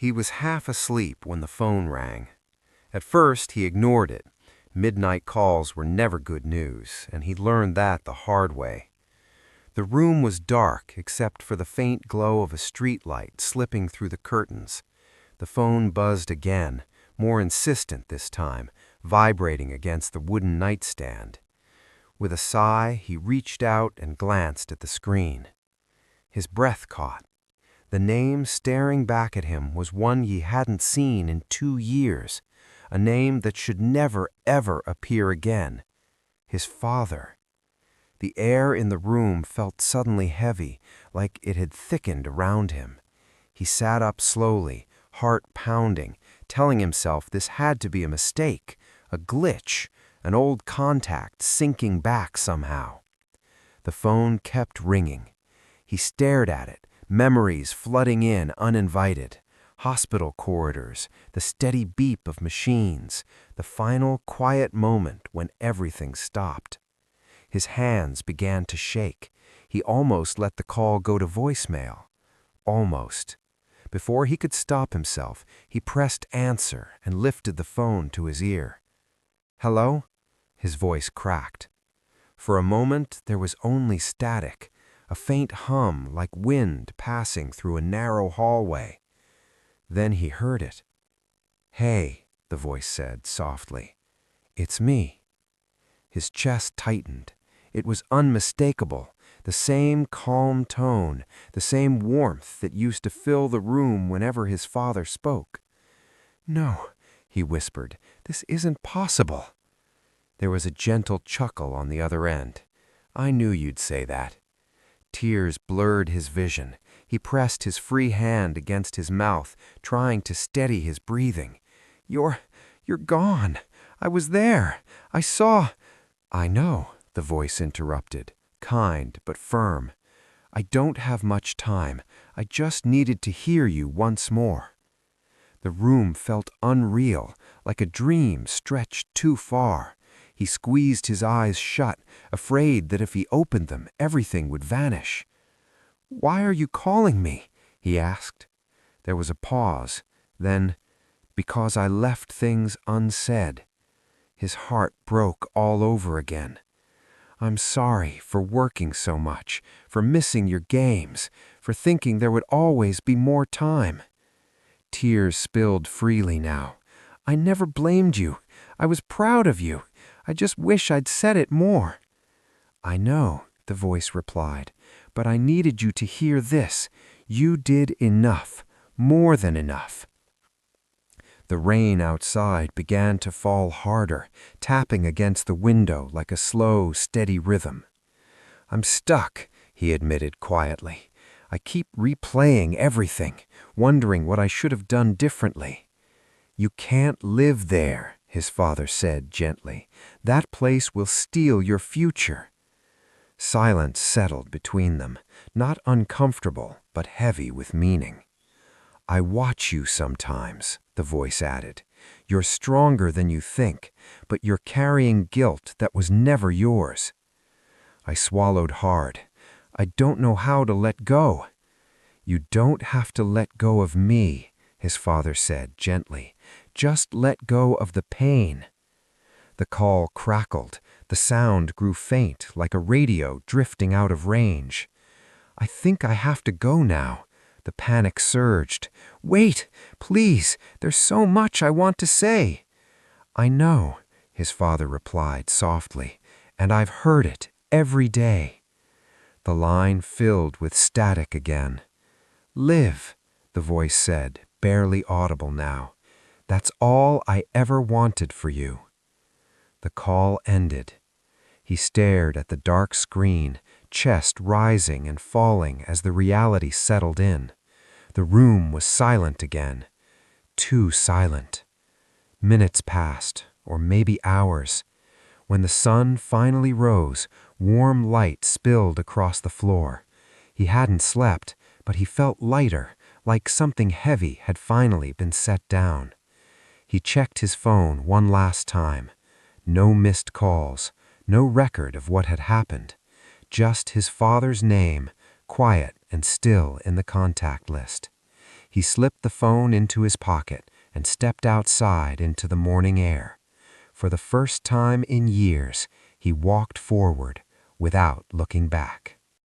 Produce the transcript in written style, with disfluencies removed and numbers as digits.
He was half asleep when the phone rang. At first, he ignored it. Midnight calls were never good news, and he learned that the hard way. The room was dark except for the faint glow of a street light slipping through the curtains. The phone buzzed again, more insistent this time, vibrating against the wooden nightstand. With a sigh, he reached out and glanced at the screen. His breath caught. The name staring back at him was one he hadn't seen in 2 years, a name that should never, ever appear again. His father. The air in the room felt suddenly heavy, like it had thickened around him. He sat up slowly, heart pounding, telling himself this had to be a mistake, a glitch, an old contact sinking back somehow. The phone kept ringing. He stared at it, memories flooding in uninvited. Hospital corridors, the steady beep of machines, the final quiet moment when everything stopped. His hands began to shake. He almost let the call go to voicemail. Almost. Before he could stop himself, he pressed answer and lifted the phone to his ear. "Hello?" His voice cracked. For a moment, there was only static, a faint hum like wind passing through a narrow hallway. Then he heard it. "Hey," the voice said softly. "It's me." His chest tightened. It was unmistakable, the same calm tone, the same warmth that used to fill the room whenever his father spoke. "No," he whispered, "this isn't possible." There was a gentle chuckle on the other end. "I knew you'd say that." Tears blurred his vision. He pressed his free hand against his mouth, trying to steady his breathing. You're gone. I was there. I saw—" "I know," the voice interrupted, kind but firm. "I don't have much time. I just needed to hear you once more." The room felt unreal, like a dream stretched too far. He squeezed his eyes shut, afraid that if he opened them, everything would vanish. "Why are you calling me?" he asked. There was a pause. Then, "Because I left things unsaid." His heart broke all over again. "I'm sorry for working so much, for missing your games, for thinking there would always be more time." Tears spilled freely now. "I never blamed you. I was proud of you. I just wish I'd said it more." "I know," the voice replied, "but I needed you to hear this. You did enough, more than enough." The rain outside began to fall harder, tapping against the window like a slow, steady rhythm. "I'm stuck," he admitted quietly. "I keep replaying everything, wondering what I should have done differently." "You can't live there," his father said gently. "That place will steal your future." Silence settled between them, not uncomfortable, but heavy with meaning. "I watch you sometimes," the voice added. "You're stronger than you think, but you're carrying guilt that was never yours." I swallowed hard. "I don't know how to let go." "You don't have to let go of me," his father said gently. "Just let go of the pain." The call crackled. The sound grew faint, like a radio drifting out of range. "I think I have to go now." The panic surged. "Wait, please, there's so much I want to say." "I know," his father replied softly, "and I've heard it every day." The line filled with static again. "Live," the voice said, barely audible now. "That's all I ever wanted for you." The call ended. He stared at the dark screen, chest rising and falling as the reality settled in. The room was silent again. Too silent. Minutes passed, or maybe hours. When the sun finally rose, warm light spilled across the floor. He hadn't slept, but he felt lighter, like something heavy had finally been set down. He checked his phone one last time. No missed calls, no record of what had happened. Just his father's name, quiet and still in the contact list. He slipped the phone into his pocket and stepped outside into the morning air. For the first time in years, he walked forward without looking back.